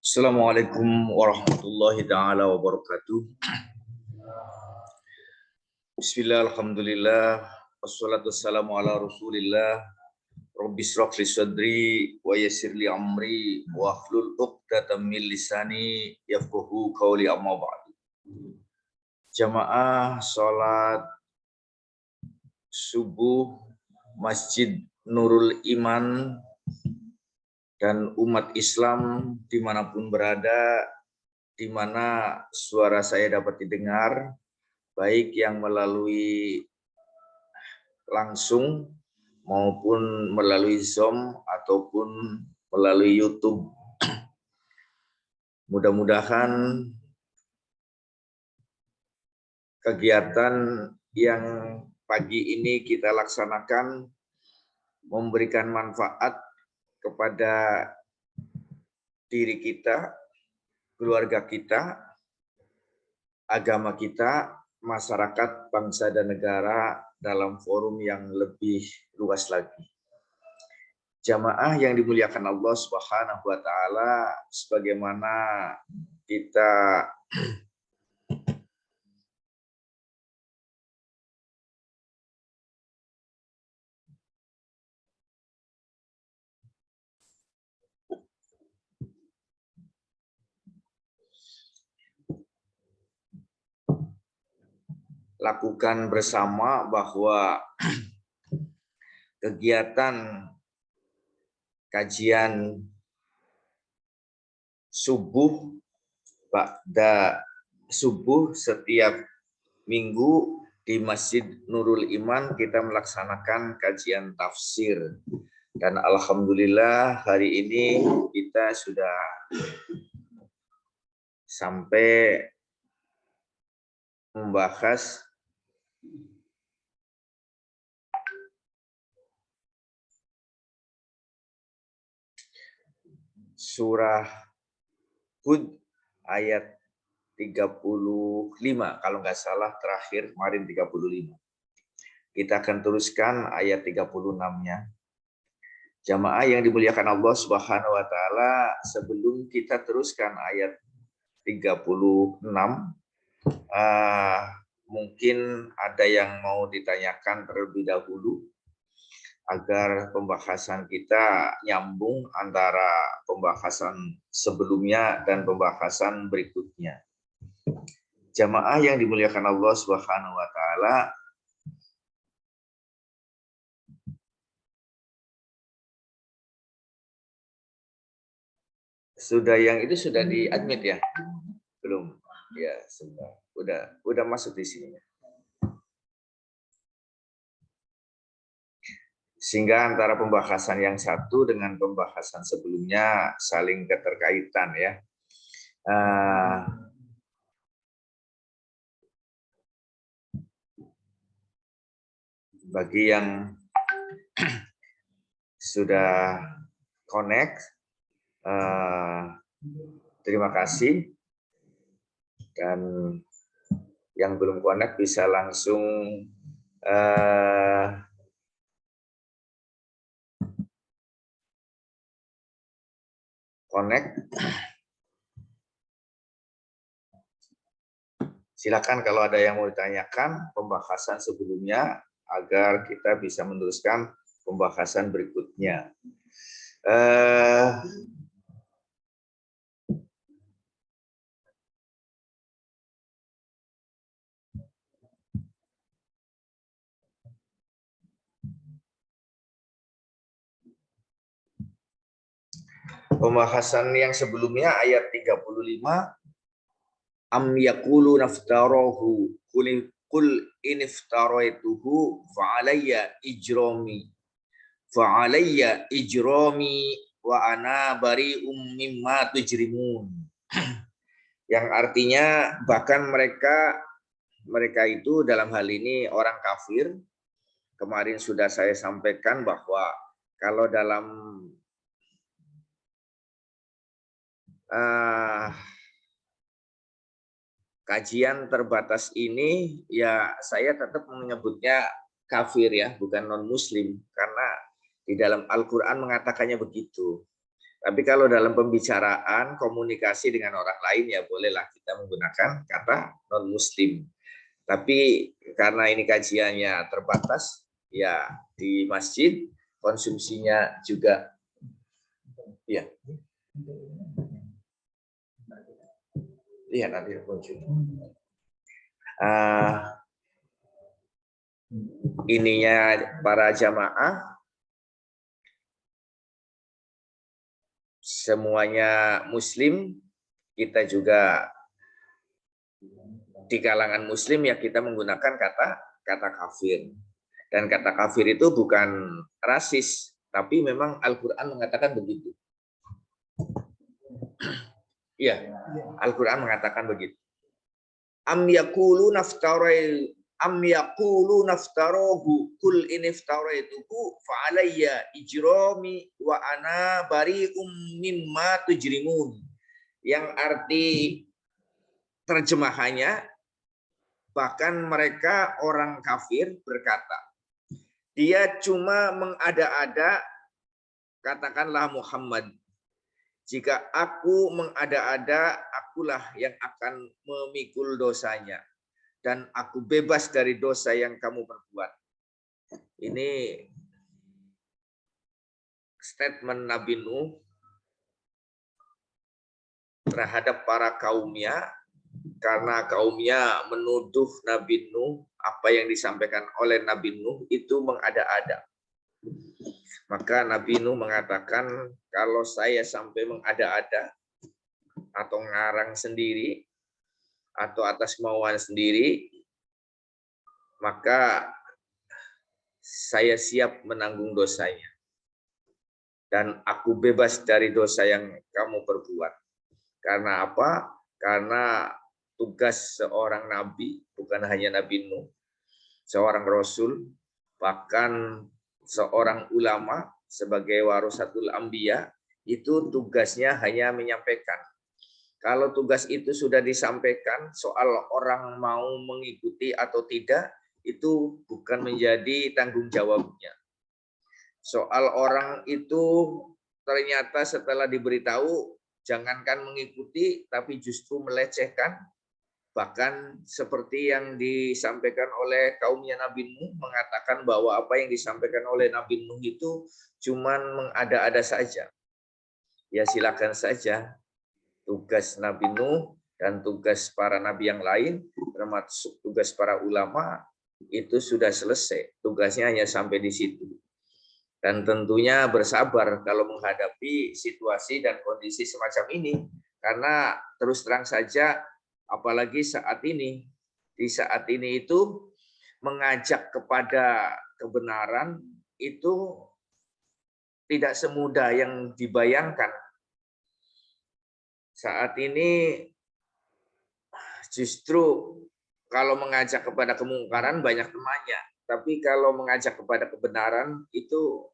Assalamualaikum warahmatullahi taala wabarakatuh. Bismillah, alhamdulillah, wassalatu wassalamu ala rasulillah. Rabbi shrah li sadri wa yassir li amri wa hlul 'uqdatam min lisani yafqahu qawli, amma ba'du. Jamaah salat subuh Masjid Nurul Iman dan umat Islam dimanapun berada, di mana suara saya dapat didengar, baik yang melalui langsung maupun melalui Zoom ataupun melalui YouTube. Mudah-mudahan kegiatan yang pagi ini kita laksanakan memberikan manfaat kepada diri kita, keluarga kita, agama kita, masyarakat, bangsa dan negara dalam forum yang lebih luas lagi. Jamaah yang dimuliakan Allah Subhanahu wa taala, sebagaimana kita lakukan bersama bahwa kegiatan kajian subuh ba'da subuh setiap minggu di Masjid Nurul Iman kita melaksanakan kajian tafsir, dan alhamdulillah hari ini kita sudah sampai membahas surah Hud ayat 35, kalau nggak salah terakhir kemarin 35. Kita akan teruskan ayat 36-nya. Jamaah yang dimuliakan Allah Subhanahu wa taala, sebelum kita teruskan ayat 36, mungkin ada yang mau ditanyakan terlebih dahulu agar pembahasan kita nyambung antara pembahasan sebelumnya dan pembahasan berikutnya. Jamaah yang dimuliakan Allah Subhanahu wa taala, sudah yang itu sudah di-admit ya? Belum. Ya, sudah. Udah masuk di sini. Sehingga antara pembahasan yang satu dengan pembahasan sebelumnya saling keterkaitan ya. Bagi yang sudah connect, terima kasih, dan yang belum connect bisa langsung connect. Silakan kalau ada yang mau ditanyakan pembahasan sebelumnya agar kita bisa meneruskan pembahasan berikutnya. Pembahasan yang sebelumnya ayat 35, am yaqulu naftarahu qul in iftaraituhu fa'alayya ijrami wa ana bari'um mimma tujrimun. Yang artinya bahkan mereka itu dalam hal ini orang kafir. Kemarin sudah saya sampaikan bahwa kalau dalam kajian terbatas ini ya saya tetap menyebutnya kafir ya, bukan non muslim, karena di dalam Al-Qur'an mengatakannya begitu. Tapi kalau dalam pembicaraan, komunikasi dengan orang lain, ya bolehlah kita menggunakan kata non-muslim. Tapi karena ini kajiannya terbatas, ya di masjid konsumsinya juga, ya. Iya, nanti muncul. Ininya para jamaah, semuanya muslim, kita juga di kalangan muslim ya kita menggunakan kata kafir. Dan kata kafir itu bukan rasis, tapi memang Al-Quran mengatakan begitu. Iya, Al-Quran mengatakan begitu. Am yaqulu naftarohu kul in iftaraituhu fa alayya ijrami wa ana bari'um mimma tujrimun. Yang arti terjemahannya, bahkan mereka orang kafir berkata, dia cuma mengada-ada, katakanlah Muhammad, jika aku mengada-ada, akulah yang akan memikul dosanya. Dan aku bebas dari dosa yang kamu perbuat. Ini statement Nabi Nuh terhadap para kaumnya, karena kaumnya menuduh Nabi Nuh, apa yang disampaikan oleh Nabi Nuh itu mengada-ada. Maka Nabi Nuh mengatakan, kalau saya sampai mengada-ada atau ngarang sendiri atau atas kemauan sendiri, maka saya siap menanggung dosanya. Dan aku bebas dari dosa yang kamu perbuat. Karena apa? Karena tugas seorang nabi, bukan hanya Nabi Nuh, seorang rasul, bahkan seorang ulama sebagai warasatul anbiya, itu tugasnya hanya menyampaikan. Kalau tugas itu sudah disampaikan, soal orang mau mengikuti atau tidak, itu bukan menjadi tanggung jawabnya. Soal orang itu ternyata setelah diberitahu, jangankan mengikuti, tapi justru melecehkan. Bahkan seperti yang disampaikan oleh kaumnya Nabi Nuh, mengatakan bahwa apa yang disampaikan oleh Nabi Nuh itu cuman mengada-ada saja. Ya silakan saja. Tugas Nabi Nuh dan tugas para nabi yang lain, termasuk tugas para ulama, itu sudah selesai. Tugasnya hanya sampai di situ. Dan tentunya bersabar kalau menghadapi situasi dan kondisi semacam ini. Karena terus terang saja, apalagi saat ini, di saat ini itu mengajak kepada kebenaran itu tidak semudah yang dibayangkan. Saat ini justru kalau mengajak kepada kemungkaran banyak temannya, tapi kalau mengajak kepada kebenaran itu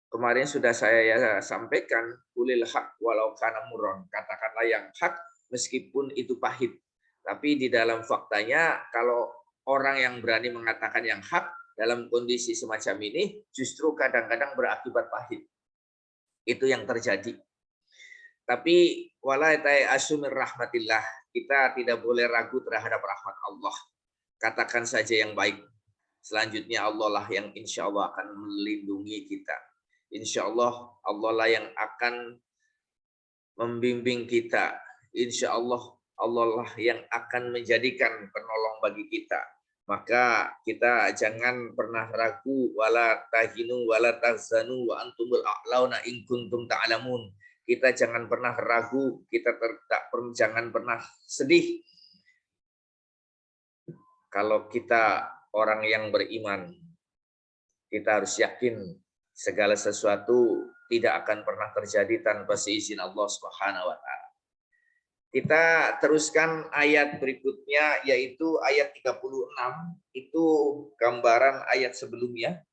kemarin sudah saya sampaikan, kulil haq walau kana murron, katakanlah yang hak meskipun itu pahit. Tapi di dalam faktanya kalau orang yang berani mengatakan yang hak dalam kondisi semacam ini justru kadang-kadang berakibat pahit. Itu yang terjadi. Tapi wala asumir rahmatillah, kita tidak boleh ragu terhadap rahmat Allah. Katakan saja yang baik. Selanjutnya Allah lah yang insya Allah akan melindungi kita. Insya Allah Allah lah yang akan membimbing kita. Insya Allah Allah lah yang akan menjadikan penolong bagi kita. Maka kita jangan pernah ragu, wala tahinu wala tahzanu wa antumul a'launa in kuntum ta'lamun. Kita jangan pernah ragu, kita jangan pernah sedih. Kalau kita orang yang beriman, kita harus yakin segala sesuatu tidak akan pernah terjadi tanpa seizin Allah Subhanahu wa taala. Kita teruskan ayat berikutnya, yaitu ayat 36. Itu gambaran ayat sebelumnya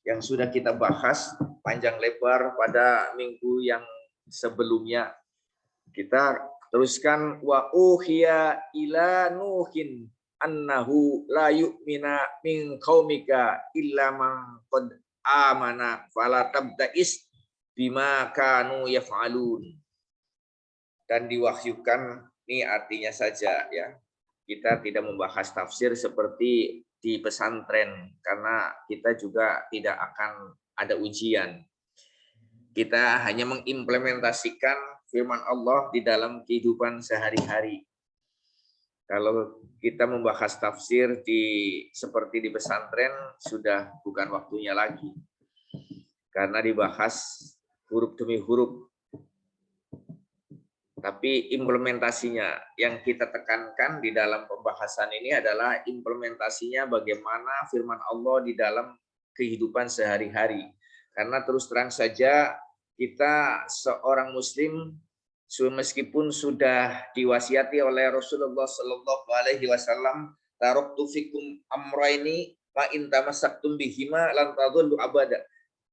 yang sudah kita bahas panjang lebar pada minggu yang sebelumnya. Kita teruskan, wa uhiya ila nuhin annahu la yu'mina min qaumika illa man qad amana fala tabda'is bima kanu yaf'alun. Dan diwahyukan, ini artinya saja ya. Kita tidak membahas tafsir seperti di pesantren karena kita juga tidak akan ada ujian. Kita hanya mengimplementasikan firman Allah di dalam kehidupan sehari-hari. Kalau kita membahas tafsir seperti di pesantren sudah bukan waktunya lagi. Karena dibahas huruf demi huruf. Tapi implementasinya yang kita tekankan di dalam pembahasan ini adalah implementasinya bagaimana firman Allah di dalam kehidupan sehari-hari. Karena terus terang saja kita seorang muslim meskipun sudah diwasiati oleh Rasulullah Shallallahu Alaihi Wasallam, taraktu fikum amraini fa in tamassaktum bihima lan tadullu abada.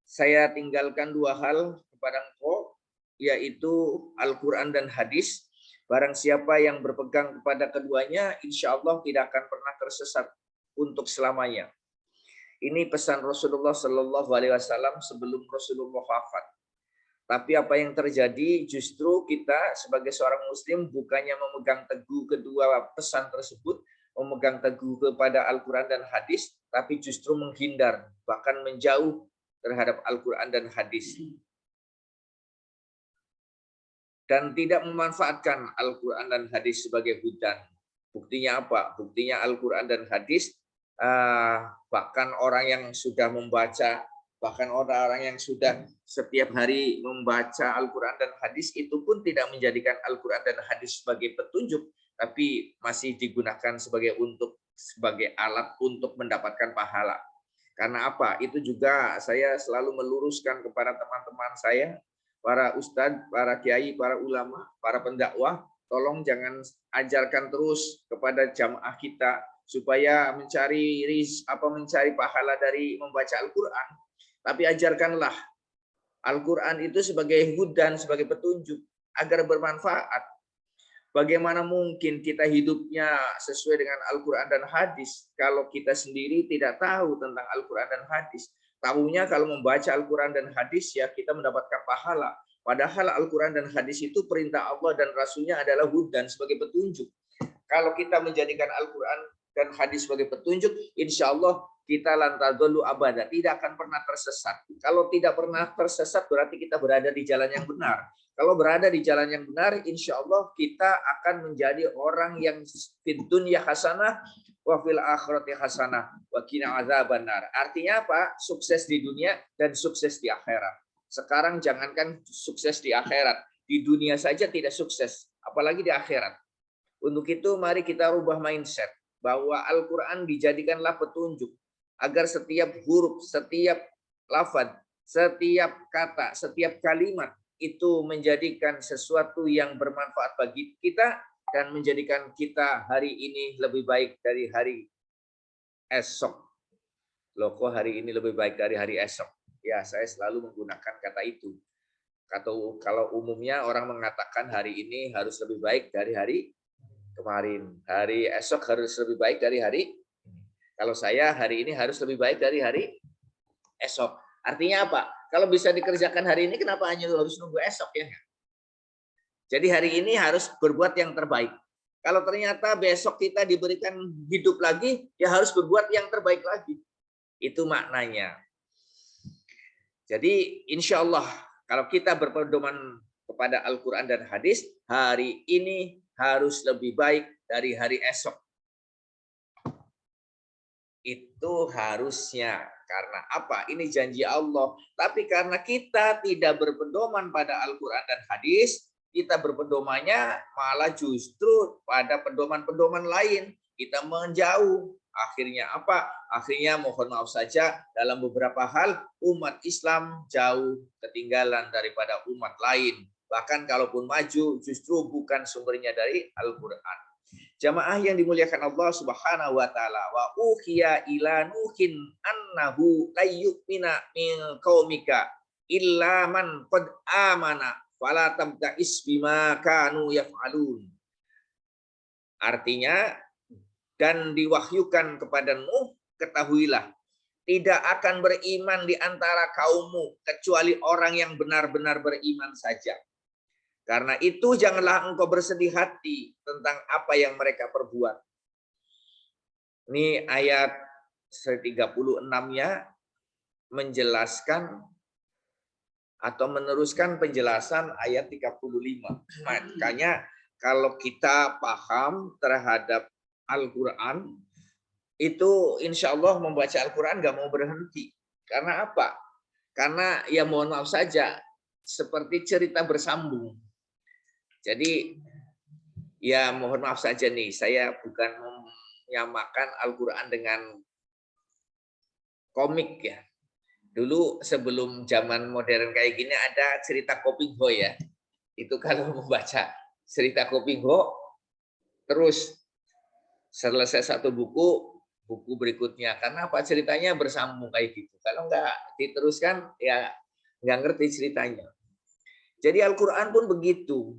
Saya tinggalkan dua hal kepada engkau, yaitu Al-Quran dan hadis. Barang siapa yang berpegang kepada keduanya, insya Allah tidak akan pernah tersesat untuk selamanya. Ini pesan Rasulullah Shallallahu Alaihi Wasallam sebelum Rasulullah wafat. Tapi apa yang terjadi, justru kita sebagai seorang muslim bukannya memegang teguh kedua pesan tersebut, memegang teguh kepada Al-Quran dan hadis, tapi justru menghindar, bahkan menjauh terhadap Al-Quran dan hadis. Dan tidak memanfaatkan Al-Quran dan hadis sebagai hudan. Buktinya apa? Buktinya Al-Quran dan hadis, bahkan orang yang sudah membaca, bahkan orang-orang yang sudah setiap hari membaca Al-Quran dan hadis, itu pun tidak menjadikan Al-Quran dan hadis sebagai petunjuk, tapi masih digunakan sebagai alat untuk mendapatkan pahala. Karena apa? Itu juga saya selalu meluruskan kepada teman-teman saya, para ustadz, para kiai, para ulama, para pendakwah, tolong jangan ajarkan terus kepada jamaah kita supaya mencari pahala dari membaca Al-Quran. Tapi ajarkanlah Al-Quran itu sebagai hudan, sebagai petunjuk agar bermanfaat. Bagaimana mungkin kita hidupnya sesuai dengan Al-Quran dan hadis kalau kita sendiri tidak tahu tentang Al-Quran dan hadis? Tahunya kalau membaca Al-Quran dan hadis ya kita mendapatkan pahala. Padahal Al-Quran dan hadis itu perintah Allah dan Rasulnya adalah hudan, sebagai petunjuk. Kalau kita menjadikan Al-Quran dan hadis sebagai petunjuk, insya Allah kita lantadolu abada, tidak akan pernah tersesat. Kalau tidak pernah tersesat berarti kita berada di jalan yang benar. Kalau berada di jalan yang benar, insya Allah kita akan menjadi orang yang fid dunya hasanah wa fil akhirati hasanah wa qina adzabannar. Artinya apa? Sukses di dunia dan sukses di akhirat. Sekarang jangankan sukses di akhirat, di dunia saja tidak sukses, apalagi di akhirat. Untuk itu mari kita rubah mindset bahwa Al-Quran dijadikanlah petunjuk agar setiap huruf, setiap lafaz, setiap kata, setiap kalimat itu menjadikan sesuatu yang bermanfaat bagi kita dan menjadikan kita hari ini lebih baik dari hari esok. Loh, kok hari ini lebih baik dari hari esok? Ya, saya selalu menggunakan kata itu. Kalau umumnya orang mengatakan hari ini harus lebih baik dari hari kemarin. Hari esok harus lebih baik dari hari ini. Kalau saya hari ini harus lebih baik dari hari esok. Artinya apa? Kalau bisa dikerjakan hari ini, kenapa hanya harus nunggu esok ya? Jadi hari ini harus berbuat yang terbaik. Kalau ternyata besok kita diberikan hidup lagi, ya harus berbuat yang terbaik lagi. Itu maknanya. Jadi insya Allah kalau kita berpedoman kepada Al-Quran dan hadis, hari ini harus lebih baik dari hari esok. Itu harusnya. Karena apa? Ini janji Allah. Tapi karena kita tidak berpedoman pada Al-Quran dan hadis, kita berpedomannya malah justru pada pedoman-pedoman lain. Kita menjauh. Akhirnya apa? Akhirnya mohon maaf saja dalam beberapa hal umat Islam jauh ketinggalan daripada umat lain. Bahkan kalaupun maju justru bukan sumbernya dari Al-Quran. Jamaah yang dimuliakan Allah Subhanahu wa taala, wa uhiya ila nuhin annahu layyumina min qaumika illa man qad amana fala tabta'is bima kanu yaf'alun. Artinya, dan diwahyukan kepada Nuh, ketahuilah tidak akan beriman di antara kaummu kecuali orang yang benar-benar beriman saja. Karena itu janganlah engkau bersedih hati tentang apa yang mereka perbuat. Ini ayat 36-nya menjelaskan atau meneruskan penjelasan ayat 35. Makanya kalau kita paham terhadap Al-Quran, itu insya Allah membaca Al-Quran nggak mau berhenti. Karena apa? Karena ya mohon maaf saja, seperti cerita bersambung. Jadi ya mohon maaf saja nih, saya bukan menyamakan Al-Quran dengan komik ya. Dulu sebelum zaman modern kayak gini ada cerita Kopingho ya. Itu kalau membaca cerita Kopingho, terus selesai satu buku, buku berikutnya. Karena apa? Ceritanya bersambung kayak gitu. Kalau nggak diteruskan, ya nggak ngerti ceritanya. Jadi Al-Quran pun begitu.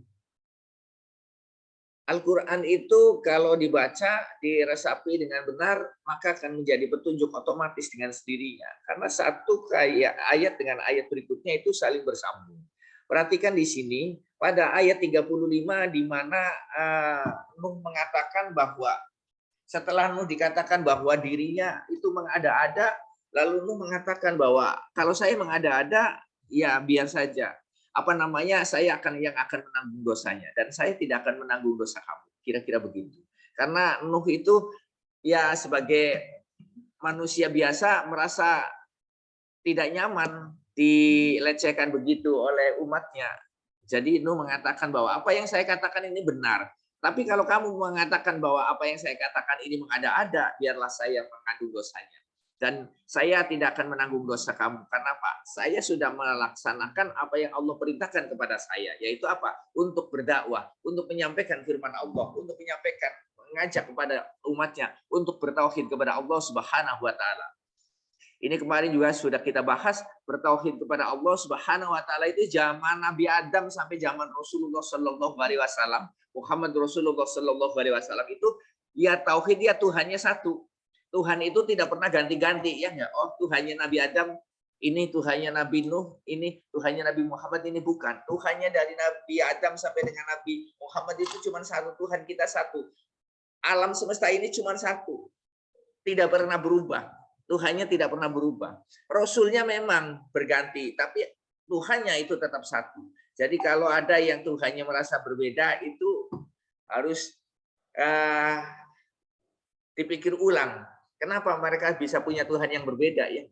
Al-Quran itu kalau dibaca, diresapi dengan benar, maka akan menjadi petunjuk otomatis dengan sendirinya. Karena satu kayak ayat dengan ayat berikutnya itu saling bersambung. Perhatikan di sini, pada ayat 35 di mana Nuh mengatakan bahwa setelah Nuh dikatakan bahwa dirinya itu mengada-ada, lalu Nuh mengatakan bahwa kalau saya mengada-ada, ya biar saja. Apa namanya, saya yang akan menanggung dosanya, dan saya tidak akan menanggung dosa kamu. Kira-kira begitu. Karena Nuh itu ya sebagai manusia biasa merasa tidak nyaman dilecehkan begitu oleh umatnya. Jadi Nuh mengatakan bahwa apa yang saya katakan ini benar. Tapi kalau kamu mengatakan bahwa apa yang saya katakan ini mengada-ada, biarlah saya yang mengandung dosanya. Dan saya tidak akan menanggung dosa kamu. Karena apa? Saya sudah melaksanakan apa yang Allah perintahkan kepada saya. Yaitu apa? Untuk berdakwah, untuk menyampaikan firman Allah, untuk menyampaikan, mengajak kepada umatnya, untuk bertauhid kepada Allah Subhanahu wa Ta'ala. Ini kemarin juga sudah kita bahas, bertauhid kepada Allah Subhanahu wa Ta'ala itu zaman Nabi Adam sampai zaman Rasulullah Shallallahu Alaihi Wasallam, Muhammad Rasulullah Shallallahu Alaihi Wasallam itu ya tauhid, ya Tuhannya satu. Tuhan itu tidak pernah ganti-ganti ya nggak. Oh Tuhannya Nabi Adam, ini Tuhannya Nabi Nuh, ini Tuhannya Nabi Muhammad, ini bukan. Tuhannya dari Nabi Adam sampai dengan Nabi Muhammad itu cuma satu, Tuhan kita satu. Alam semesta ini cuma satu, tidak pernah berubah. Tuhannya tidak pernah berubah. Rasulnya memang berganti, tapi Tuhannya itu tetap satu. Jadi kalau ada yang Tuhannya merasa berbeda, itu harus dipikir ulang. Kenapa mereka bisa punya Tuhan yang berbeda ya?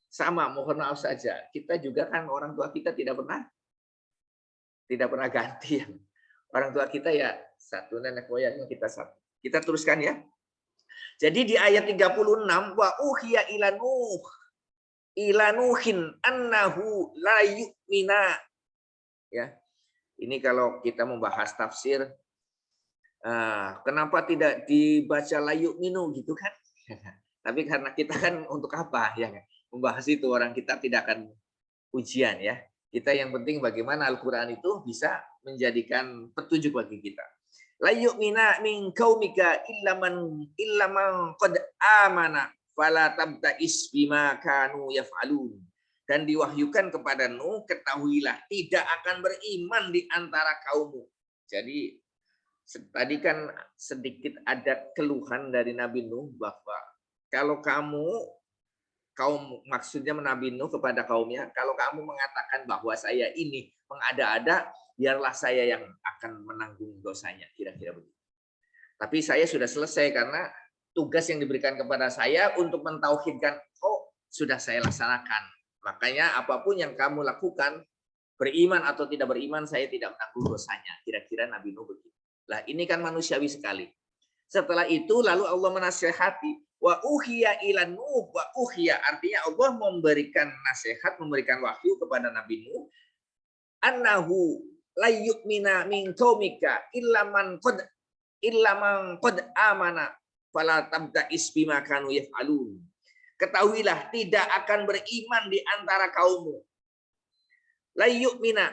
Sama, mohon maaf saja. Kita juga kan orang tua kita tidak pernah ganti. Orang tua kita ya satu, nenek moyangnya kita satu. Kita teruskan ya. Jadi di ayat 36, wa uhiya ila nuhin annahu la yu'mina. Ya. Ini kalau kita membahas tafsir, kenapa tidak dibaca la yu'minu gitu kan? Tapi karena kita kan untuk apa ya? Membahas itu orang kita tidak akan ujian ya. Kita yang penting bagaimana Al-Quran itu bisa menjadikan petunjuk bagi kita. La yu'mina min qaumika illa man qad amana fala tabta'is bima kanu yaf'alun. Dan diwahyukan kepada Nuh, ketahuilah tidak akan beriman di antara kaummu. Jadi tadi kan sedikit ada keluhan dari Nabi Nuh bahwa kalau kaum maksudnya Nabi Nuh kepada kaumnya, kalau kamu mengatakan bahwa saya ini mengada-ada, biarlah saya yang akan menanggung dosanya, kira-kira begitu. Tapi saya sudah selesai karena tugas yang diberikan kepada saya untuk mentauhidkan, sudah saya laksanakan. Makanya apapun yang kamu lakukan, beriman atau tidak beriman, saya tidak menanggung dosanya. Kira-kira Nabi Nuh begitu. Lah ini kan manusiawi sekali. Setelah itu lalu Allah menasihati, wa uhiya ila Nuh, wa uhiya artinya Allah memberikan nasihat, memberikan wahyu kepada Nabi Nuh, annahu la yu'mina min qaumika illa man qad amana fala tabta'is bima kanu yaf'alun. Ketahuilah tidak akan beriman di antara kaummu. La yu'mina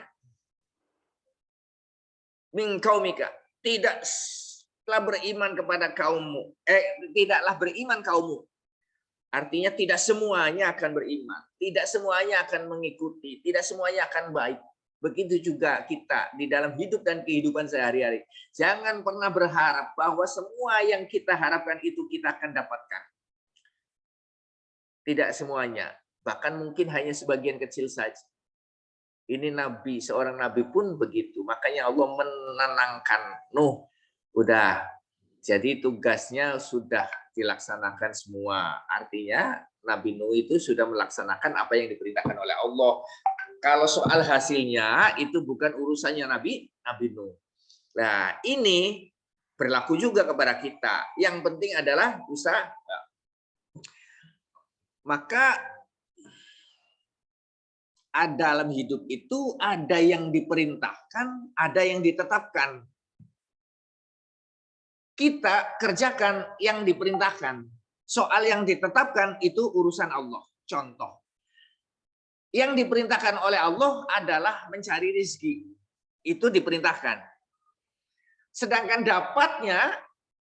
min qaumika, tidaklah beriman kepada kaummu. Tidaklah beriman kaummu. Artinya tidak semuanya akan beriman, tidak semuanya akan mengikuti, tidak semuanya akan baik. Begitu juga kita di dalam hidup dan kehidupan sehari-hari. Jangan pernah berharap bahwa semua yang kita harapkan itu kita akan dapatkan. Tidak semuanya, bahkan mungkin hanya sebagian kecil saja. Ini nabi, seorang nabi pun begitu. Makanya Allah menenangkan Nuh. Udah, jadi tugasnya sudah dilaksanakan semua. Artinya Nabi Nuh itu sudah melaksanakan apa yang diperintahkan oleh Allah. Kalau soal hasilnya itu bukan urusannya Nabi Nuh. Nah, ini berlaku juga kepada kita. Yang penting adalah usaha. Maka dalam hidup itu ada yang diperintahkan, ada yang ditetapkan. Kita kerjakan yang diperintahkan. Soal yang ditetapkan itu urusan Allah. Contoh. Yang diperintahkan oleh Allah adalah mencari rezeki. Itu diperintahkan. Sedangkan dapatnya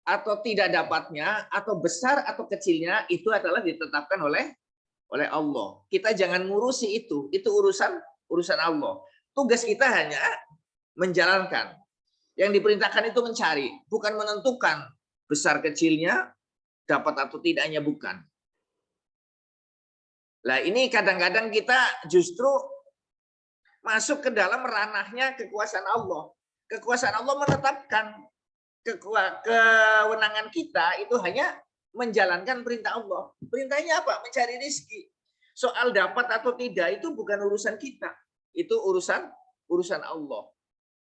atau tidak dapatnya atau besar atau kecilnya itu adalah ditetapkan oleh Allah. Kita jangan ngurusi itu urusan Allah. Tugas kita hanya menjalankan. Yang diperintahkan itu mencari, bukan menentukan besar kecilnya, dapat atau tidaknya, bukan. Nah, ini kadang-kadang kita justru masuk ke dalam ranahnya kekuasaan Allah. Kekuasaan Allah menetapkan, kewenangan kita itu hanya menjalankan perintah Allah. Perintahnya apa? Mencari rezeki. Soal dapat atau tidak itu bukan urusan kita. Itu urusan Allah.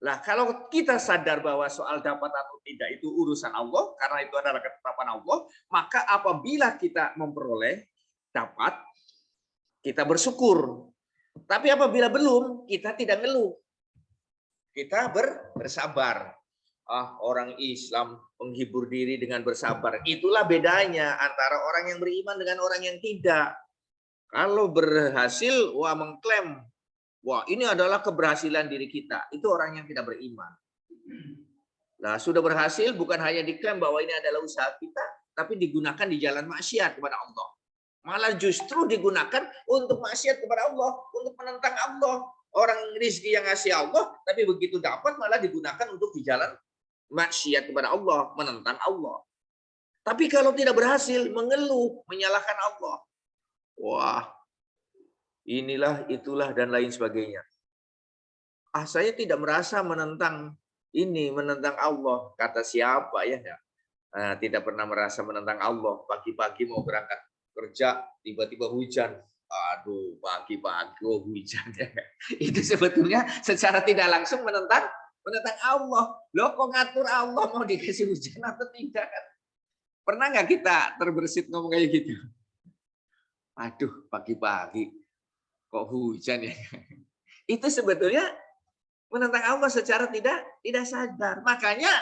Nah, kalau kita sadar bahwa soal dapat atau tidak itu urusan Allah, karena itu adalah ketetapan Allah, maka apabila kita memperoleh dapat, kita bersyukur. Tapi apabila belum, kita tidak ngeluh. Kita bersabar. Orang Islam menghibur diri dengan bersabar. Itulah bedanya antara orang yang beriman dengan orang yang tidak. Kalau berhasil, mengklaim, ini adalah keberhasilan diri kita. Itu orang yang tidak beriman. Nah, sudah berhasil bukan hanya diklaim bahwa ini adalah usaha kita, tapi digunakan di jalan maksiat kepada Allah. Malah justru digunakan untuk maksiat kepada Allah, untuk menentang Allah. Orang rezeki yang ngasih Allah, tapi begitu dapat malah digunakan untuk di jalan maksiat kepada Allah, menentang Allah. Tapi kalau tidak berhasil, mengeluh, menyalahkan Allah. Wah, inilah, itulah, dan lain sebagainya. Saya tidak merasa menentang Allah. Kata siapa ya? Tidak pernah merasa menentang Allah. Pagi-pagi mau berangkat kerja, tiba-tiba hujan. Aduh, pagi-pagi hujan. Itu sebetulnya secara tidak langsung menentang Allah. Loh, kok ngatur Allah mau dikasih hujan atau tidak kan? Pernah nggak kita terbersit ngomong kayak gitu? Aduh, pagi-pagi kok hujan ya? Itu sebetulnya menentang Allah secara tidak sadar. Makanya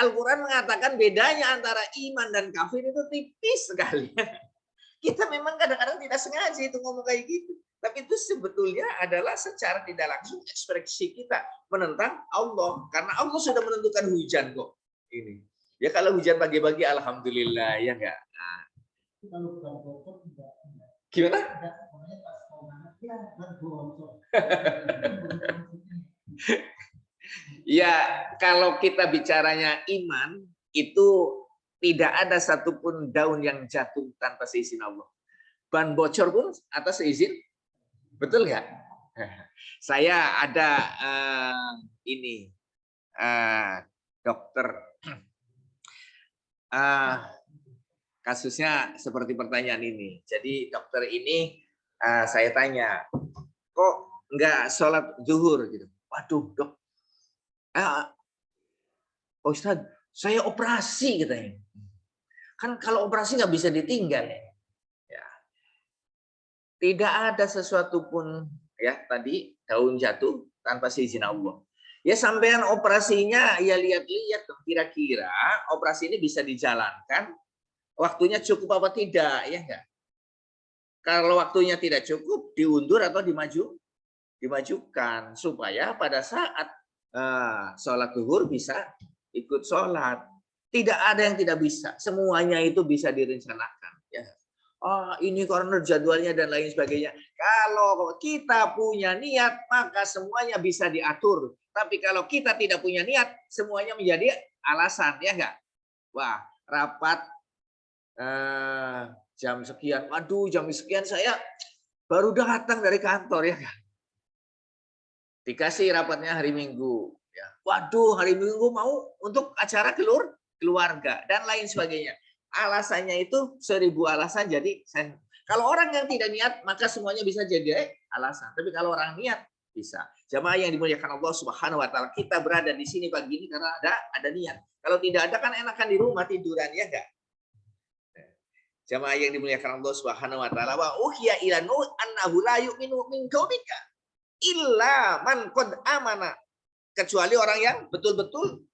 Al-Quran mengatakan bedanya antara iman dan kafir itu tipis sekali. Kita memang kadang-kadang tidak sengaja itu ngomong kayak gitu. Tapi itu sebetulnya adalah secara tidak langsung ekspresi kita menentang Allah. Karena Allah sudah menentukan hujan kok. Ini. Ya kalau hujan pagi-pagi alhamdulillah, ya enggak? Nah. Gimana? Ya, kalau kita bicaranya iman, itu tidak ada satupun daun yang jatuh tanpa seizin Allah. Ban bocor pun atas izin, betul nggak? Saya ada dokter, kasusnya seperti pertanyaan ini. Jadi dokter ini saya tanya, kok nggak sholat zuhur gitu? Waduh dok, Ustadz, saya operasi katanya. Kan kalau operasi nggak bisa ditinggal ya. Tidak ada sesuatu pun ya tadi daun jatuh tanpa seizin Allah. Ya sampean operasinya ya lihat-lihat kira-kira operasi ini bisa dijalankan, waktunya cukup apa tidak ya enggak? Kalau waktunya tidak cukup diundur atau dimajukan supaya pada saat sholat zuhur bisa ikut sholat. Tidak ada yang tidak bisa, semuanya itu bisa direncanakan. Ya. Ini corner jadwalnya dan lain sebagainya. Kalau kita punya niat, maka semuanya bisa diatur. Tapi kalau kita tidak punya niat, semuanya menjadi alasan, ya enggak? Wah, rapat jam sekian. Waduh, jam sekian saya baru datang dari kantor, ya enggak? Dikasih rapatnya hari Minggu. Ya. Waduh, hari Minggu mau untuk acara keluarga dan lain sebagainya. Alasannya itu 1000 alasan. Jadi kalau orang yang tidak niat maka semuanya bisa jadi alasan. Tapi kalau orang niat bisa. Jamaah yang dimuliakan Allah Subhanahu wa taala, kita berada di sini pagi ini karena ada niat. Kalau tidak ada kan enakan di rumah tiduran, ya enggak? Jamaah yang dimuliakan Allah Subhanahu wa taala, wa uhiya ila nuh annahu la yu'minu min qaumika illa man qad amana, kecuali orang yang betul-betul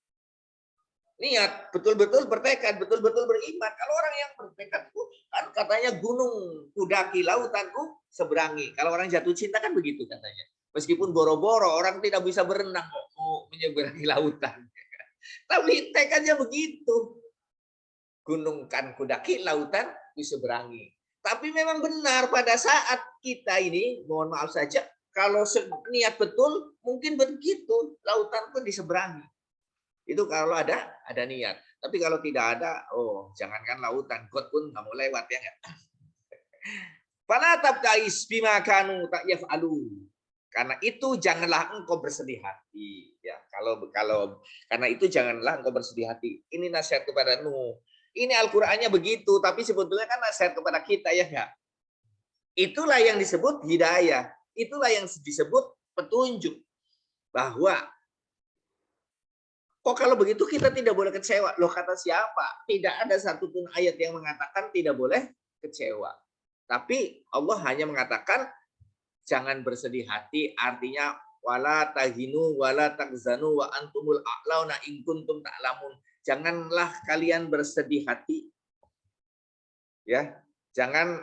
niat, betul-betul bertekad, betul-betul beriman. Kalau orang yang bertekad kan katanya gunung kudaki, lautanku seberangi. Kalau orang jatuh cinta kan begitu katanya. Meskipun boro-boro orang tidak bisa berenang kok mau menyeberangi lautan. Tapi tekadnya begitu. Gunung kan kudaki, lautan diseberangi. Tapi memang benar pada saat kita ini, mohon maaf saja, kalau niat betul mungkin begitu, lautan pun diseberangi. Itu kalau ada niat. Tapi kalau tidak ada, jangankan lautan, got pun nggak mau lewat, ya nggak? Fala tabtais bima kanu yaf'alun. Karena itu janganlah engkau bersedih hati. Ya, kalau karena itu janganlah engkau bersedih hati. Ini nasihat kepada Nuh. Ini Al-Qur'annya begitu, tapi sebetulnya kan nasihat kepada kita, ya nggak? Itulah yang disebut hidayah. Itulah yang disebut petunjuk. Bahwa kok kalau begitu kita tidak boleh kecewa. Loh, kata siapa? Tidak ada satupun ayat yang mengatakan tidak boleh kecewa. Tapi Allah hanya mengatakan jangan bersedih hati, artinya wala tahinu wala takzanu wa antumul a'launa in kuntum ta'lamun. Janganlah kalian bersedih hati. Ya, jangan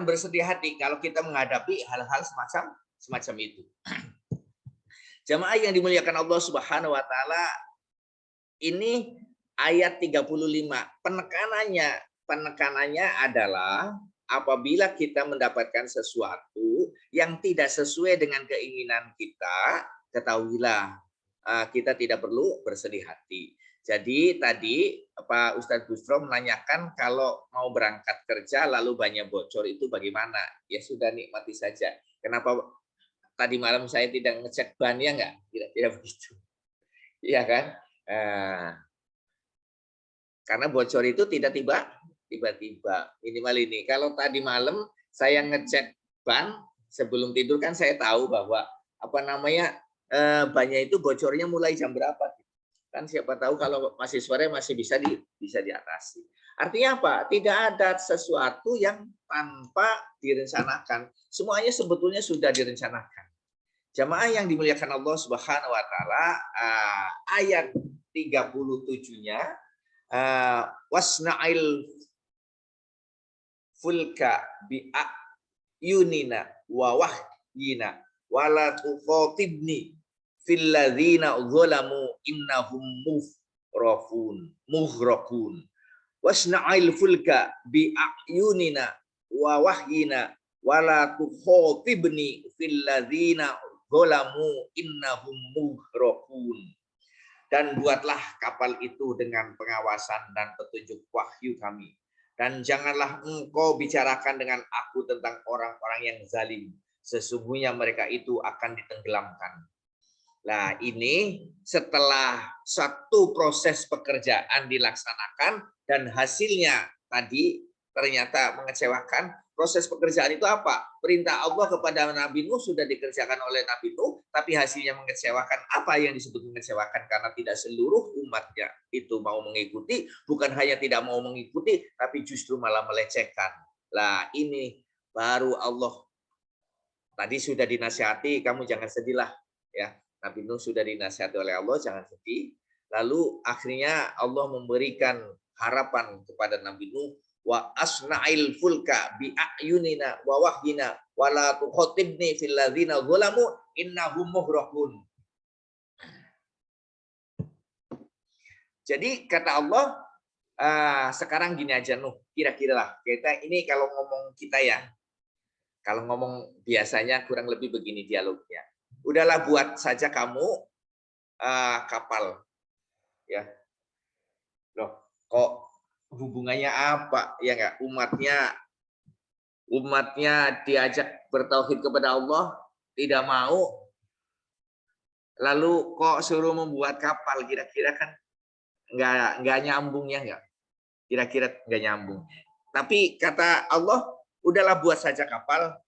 bersedih hati kalau kita menghadapi hal-hal semacam itu. Jamaah yang dimuliakan Allah Subhanahu wa taala, ini ayat 35. Penekanannya adalah apabila kita mendapatkan sesuatu yang tidak sesuai dengan keinginan kita, ketahuilah kita tidak perlu bersedih hati. Jadi tadi Pak Ustadz Busro menanyakan kalau mau berangkat kerja lalu banyak bocor itu bagaimana? Ya sudah, nikmati saja. Kenapa tadi malam saya tidak ngecek ban, ya enggak? Tidak begitu. Iya kan? Karena bocor itu tidak tiba-tiba. Minimal ini. Kalau tadi malam saya ngecek ban sebelum tidur kan saya tahu bahwa bannya itu bocornya mulai jam berapa. Kan siapa tahu kalau masih sore masih bisa diatasi. Artinya apa? Tidak ada sesuatu yang tanpa direncanakan. Semuanya sebetulnya sudah direncanakan. Jamaah yang dimuliakan Allah Subhanahu wa taala, ayat 37-nya wasna'il fulka bi'ayunina wa wahyina wala tuqatibni fil ladzina zalamu innahum mughraqun wasna'il fulka bi'ayunina wa wahyina wala tuqatibni fil ladzina zalamu innahum mughraqun. Dan buatlah kapal itu dengan pengawasan dan petunjuk wahyu kami. Dan janganlah engkau bicarakan dengan aku tentang orang-orang yang zalim. Sesungguhnya mereka itu akan ditenggelamkan. Nah, ini setelah satu proses pekerjaan dilaksanakan dan hasilnya tadi ternyata mengecewakan. Proses pekerjaan itu apa? Perintah Allah kepada Nabi Nuh sudah dikerjakan oleh Nabi Nuh, tapi hasilnya mengecewakan. Apa yang disebut mengecewakan? Karena tidak seluruh umatnya itu mau mengikuti, bukan hanya tidak mau mengikuti, tapi justru malah melecehkan. Lah, ini baru Allah tadi sudah dinasihati, kamu jangan sedih lah, ya. Nabi Nuh sudah dinasihati oleh Allah, jangan sedih. Lalu akhirnya Allah memberikan harapan kepada Nabi Nuh, wa asna'il fulka bi a'yunina wa wahyina wa la tukhatibni fil ladzina zalamu innahum mughraqun. Jadi kata Allah, sekarang gini aja Nuh, kira-kira lah kita ini kalau ngomong kita ya, kalau ngomong biasanya kurang lebih begini dialognya. Udahlah buat saja kamu kapal, ya. Loh, kok hubungannya apa? Ya enggak, umatnya diajak bertauhid kepada Allah, tidak mau. Lalu kok suruh membuat kapal, kira-kira kan enggak nyambungnya enggak? Kira-kira enggak nyambung. Tapi kata Allah, udahlah buat saja kapal,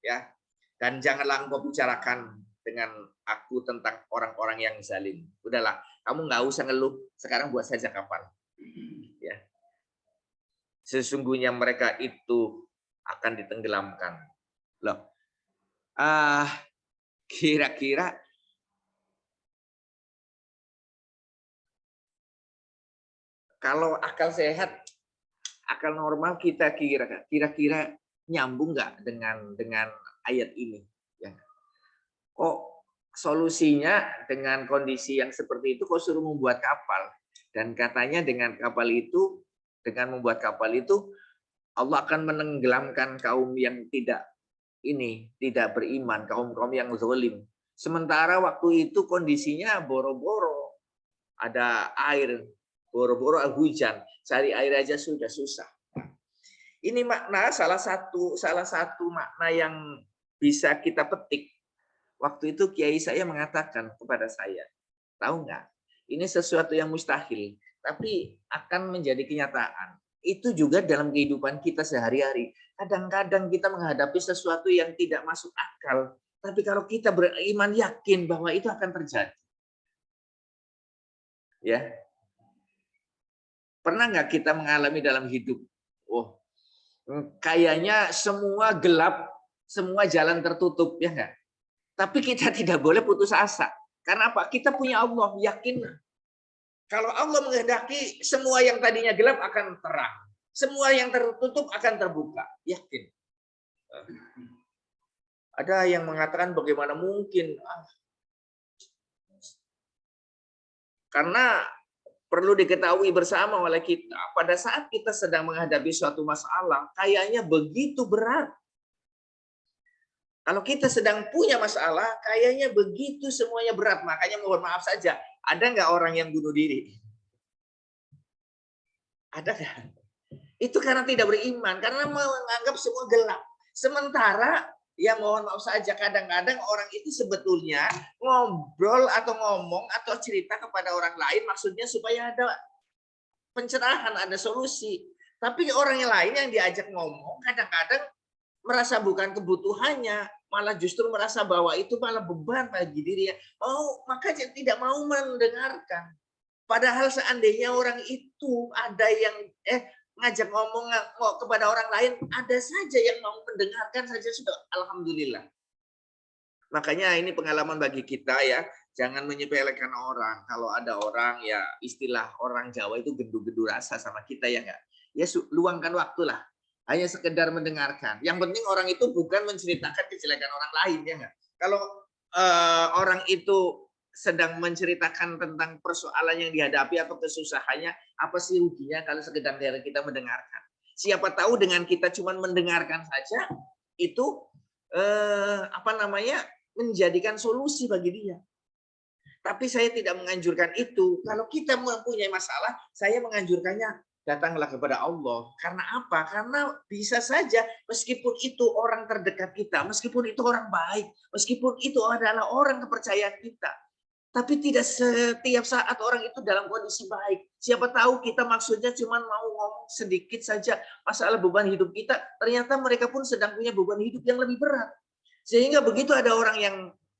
ya. Dan janganlah engkau bicarakan dengan aku tentang orang-orang yang zalim. Udahlah, kamu nggak usah ngeluh. Sekarang buat saja kapal. Ya. Sesungguhnya mereka itu akan ditenggelamkan. Loh, kira-kira kalau akal sehat, akal normal kita kira-kira nyambung nggak dengan ayat ini? Ya. Kok solusinya dengan kondisi yang seperti itu kok suruh membuat kapal? Dan katanya dengan membuat kapal itu Allah akan menenggelamkan kaum yang tidak beriman, kaum-kaum yang zalim. Sementara waktu itu kondisinya boro-boro ada air, boro-boro hujan, cari air aja sudah susah. Ini makna salah satu makna yang bisa kita petik. Waktu itu kiai saya mengatakan kepada saya, tahu nggak? Ini sesuatu yang mustahil, tapi akan menjadi kenyataan. Itu juga dalam kehidupan kita sehari-hari. Kadang-kadang kita menghadapi sesuatu yang tidak masuk akal, tapi kalau kita beriman yakin bahwa itu akan terjadi. Ya. Pernah nggak kita mengalami dalam hidup? Oh, kayaknya semua gelap, semua jalan tertutup, ya nggak? Tapi kita tidak boleh putus asa. Karena apa? Kita punya Allah, yakin. Kalau Allah menghendaki, semua yang tadinya gelap akan terang. Semua yang tertutup akan terbuka. Yakin. Ada yang mengatakan bagaimana mungkin. Karena perlu diketahui bersama oleh kita, pada saat kita sedang menghadapi suatu masalah, kayaknya begitu berat. Kalau kita sedang punya masalah, kayaknya begitu semuanya berat. Makanya mohon maaf saja, ada nggak orang yang bunuh diri? Ada nggak? Itu karena tidak beriman, karena menganggap semua gelap. Sementara, ya mohon maaf saja, kadang-kadang orang itu sebetulnya ngobrol atau ngomong atau cerita kepada orang lain, maksudnya supaya ada pencerahan, ada solusi. Tapi orang yang lain yang diajak ngomong, kadang-kadang merasa bukan kebutuhannya, malah justru merasa bahwa itu malah beban bagi dirinya. Makanya tidak mau mendengarkan. Padahal seandainya orang itu ada yang ngajak ngomong kepada orang lain, ada saja yang mau mendengarkan saja sudah alhamdulillah. Makanya ini pengalaman bagi kita ya, jangan menyepelekan orang. Kalau ada orang ya istilah orang Jawa itu gendu-gendu rasa sama kita ya enggak. Ya luangkan waktu lah. Hanya sekedar mendengarkan. Yang penting orang itu bukan menceritakan kejelekan orang lain ya enggak. Kalau orang itu sedang menceritakan tentang persoalan yang dihadapi atau kesusahannya, apa sih ruginya kalau sekedar kita mendengarkan? Siapa tahu dengan kita cuma mendengarkan saja itu menjadikan solusi bagi dia. Tapi saya tidak menganjurkan itu. Kalau kita mempunyai masalah, saya menganjurkannya datanglah kepada Allah. Karena apa? Karena bisa saja meskipun itu orang terdekat kita, meskipun itu orang baik, meskipun itu adalah orang kepercayaan kita, tapi tidak setiap saat orang itu dalam kondisi baik. Siapa tahu kita maksudnya cuma mau ngomong sedikit saja masalah beban hidup kita, ternyata mereka pun sedang punya beban hidup yang lebih berat. Sehingga begitu ada orang yang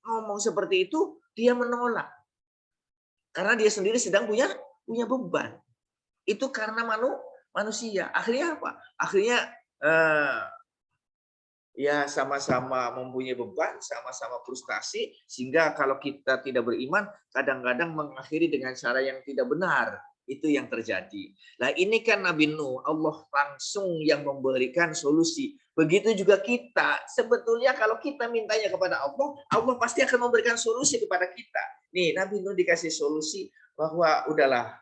ngomong seperti itu, dia menolak. Karena dia sendiri sedang punya beban. Itu karena manusia. Akhirnya apa? Akhirnya ya sama-sama mempunyai beban, sama-sama frustasi, sehingga kalau kita tidak beriman, kadang-kadang mengakhiri dengan cara yang tidak benar. Itu yang terjadi. Nah ini kan Nabi Nuh, Allah langsung yang memberikan solusi. Begitu juga kita, sebetulnya kalau kita mintanya kepada Allah, Allah pasti akan memberikan solusi kepada kita. Nih Nabi Nuh dikasih solusi bahwa udahlah,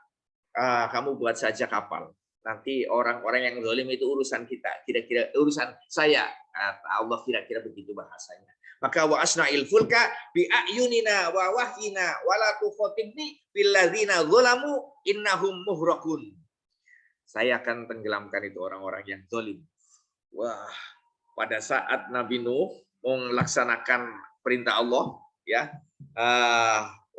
kamu buat saja kapal. Nanti orang-orang yang zalim itu urusan kita, kira-kira urusan saya. Kata Allah kira-kira begitu bahasanya. Maka wa asna'il fulka bi ayunina wa wahyina wa la tukhatibni bil ladzina zalamu innahum muhraqun. Saya akan tenggelamkan itu orang-orang yang zalim. Wah, pada saat Nabi Nuh melaksanakan perintah Allah, ya,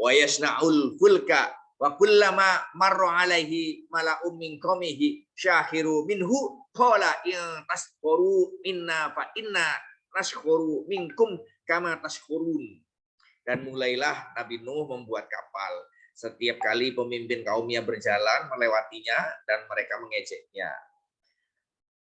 wa yasna'ul fulka wa kullama marra alaihi mala'um min qaumihi syahiru minhu qala in tasquru minna fa inna nashkuru minkum kama tashkurun. Dan mulailah Nabi Nuh membuat kapal. Setiap kali pemimpin kaumnya berjalan melewatinya dan mereka mengejeknya.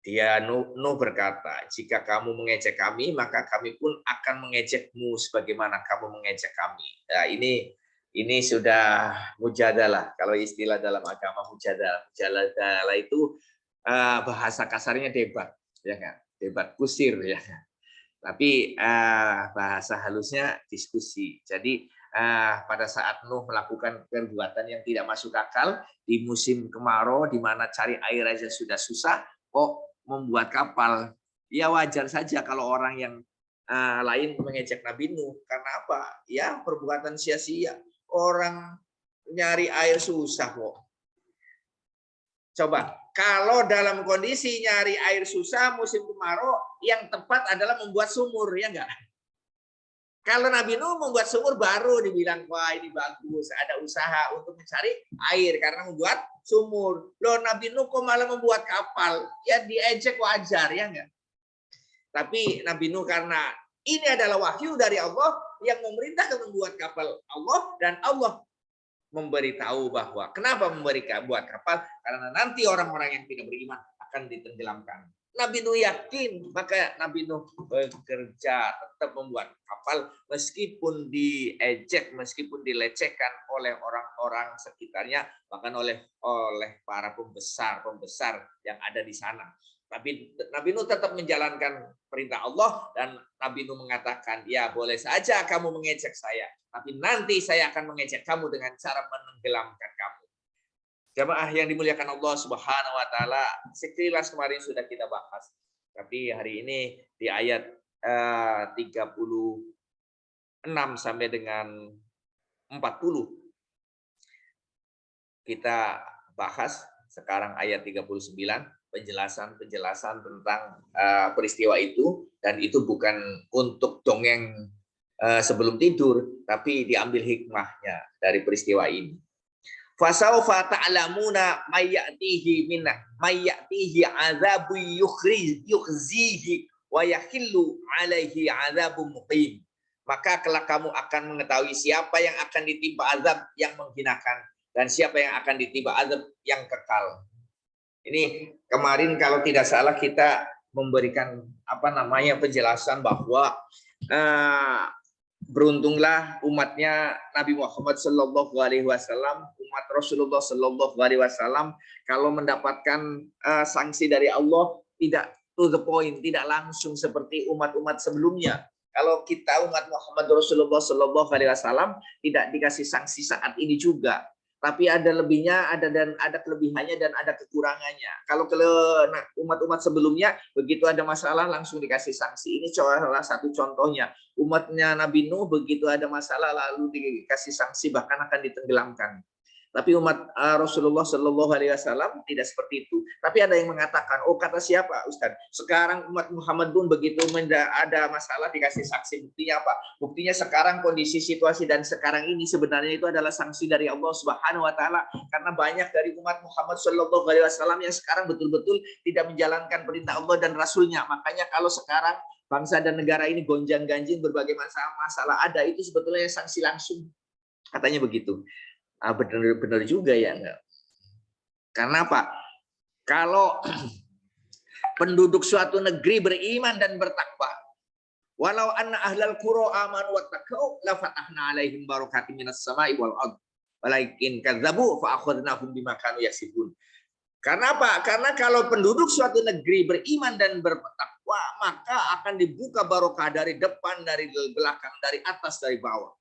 Dia Nuh berkata, jika kamu mengejek kami, maka kami pun akan mengejekmu sebagaimana kamu mengejek kami. Nah, ini sudah mujadalah. Kalau istilah dalam agama mujadalah. Mujadalah itu bahasa kasarnya debat, ya kan? Debat kusir, ya kan? Tapi bahasa halusnya diskusi. Jadi pada saat Nuh melakukan perbuatan yang tidak masuk akal di musim kemarau, di mana cari air aja sudah susah, kok membuat kapal? Ya wajar saja kalau orang yang lain mengejek Nabi Nuh. Karena apa? Ya perbuatan sia-sia. Orang nyari air susah kok. Coba, kalau dalam kondisi nyari air susah musim kemarau, yang tepat adalah membuat sumur, ya enggak? Kalau Nabi Nuh membuat sumur baru dibilang, wah ini bagus, ada usaha untuk mencari air karena membuat sumur. Loh Nabi Nuh kok malah membuat kapal? Ya diejek wajar, ya enggak? Tapi Nabi Nuh karena ini adalah wahyu dari Allah yang memerintahkan membuat kapal Allah, dan Allah memberitahu bahwa kenapa buat kapal, karena nanti orang-orang yang tidak beriman akan ditenggelamkan. Nabi Nuh yakin, maka Nabi Nuh bekerja tetap membuat kapal meskipun diejek, meskipun dilecehkan oleh orang-orang sekitarnya, bahkan oleh para pembesar yang ada di sana. Tapi Nabi Nuh tetap menjalankan perintah Allah, dan Nabi Nuh mengatakan, ya boleh saja kamu mengejek saya, tapi nanti saya akan mengejek kamu dengan cara menenggelamkan kamu. Jamaah yang dimuliakan Allah Subhanahu wa taala, sekilas kemarin sudah kita bahas. Tapi hari ini di ayat 36 sampai dengan 40 kita bahas. Sekarang ayat 39, penjelasan tentang peristiwa itu, dan itu bukan untuk dongeng sebelum tidur, tapi diambil hikmahnya dari peristiwa ini. Fasaufa ta'lamuna may ya'tihi 'adzabun yukhzihi wa yahillu 'alaihi 'adzabun muqim. Maka kelak kamu akan mengetahui siapa yang akan ditimpa azab yang menghinakan dan siapa yang akan ditimpa azab yang kekal. Ini kemarin kalau tidak salah kita memberikan penjelasan bahwa beruntunglah umatnya Nabi Muhammad Shallallahu Alaihi Wasallam, umat Rasulullah Shallallahu Alaihi Wasallam, kalau mendapatkan sanksi dari Allah tidak to the point, tidak langsung seperti umat-umat sebelumnya. Kalau kita umat Muhammad Rasulullah Shallallahu Alaihi Wasallam tidak dikasih sanksi saat ini juga, tapi ada lebihnya, ada kelebihannya dan ada kekurangannya. Kalau umat-umat sebelumnya begitu ada masalah langsung dikasih sanksi. Ini salah satu contohnya. Umatnya Nabi Nuh begitu ada masalah lalu dikasih sanksi, bahkan akan ditenggelamkan. Tapi umat Rasulullah Shallallahu Alaihi Wasallam tidak seperti itu. Tapi ada yang mengatakan, oh kata siapa Ustaz? Sekarang umat Muhammad pun begitu ada masalah dikasih sanksi. Buktinya apa? Buktinya sekarang kondisi situasi dan sekarang ini sebenarnya itu adalah sanksi dari Allah Subhanahu Wa Taala, karena banyak dari umat Muhammad Shallallahu Alaihi Wasallam yang sekarang betul-betul tidak menjalankan perintah Allah dan Rasulnya. Makanya kalau sekarang bangsa dan negara ini gonjang-ganjing berbagai masalah ada, itu sebetulnya sanksi langsung. Katanya begitu. Benar-benar juga ya. Karena apa? Kalau penduduk suatu negeri beriman dan bertakwa. Walau anna ahlal qura amanu wattaqau la fatahna alaihim barakatim minas sama'i wal ardh. Walakin kadzabu fa akhadnahum bima kanu yaksibun. Karena apa? Karena kalau penduduk suatu negeri beriman dan bertakwa, maka akan dibuka barokah dari depan, dari belakang, dari atas, dari bawah.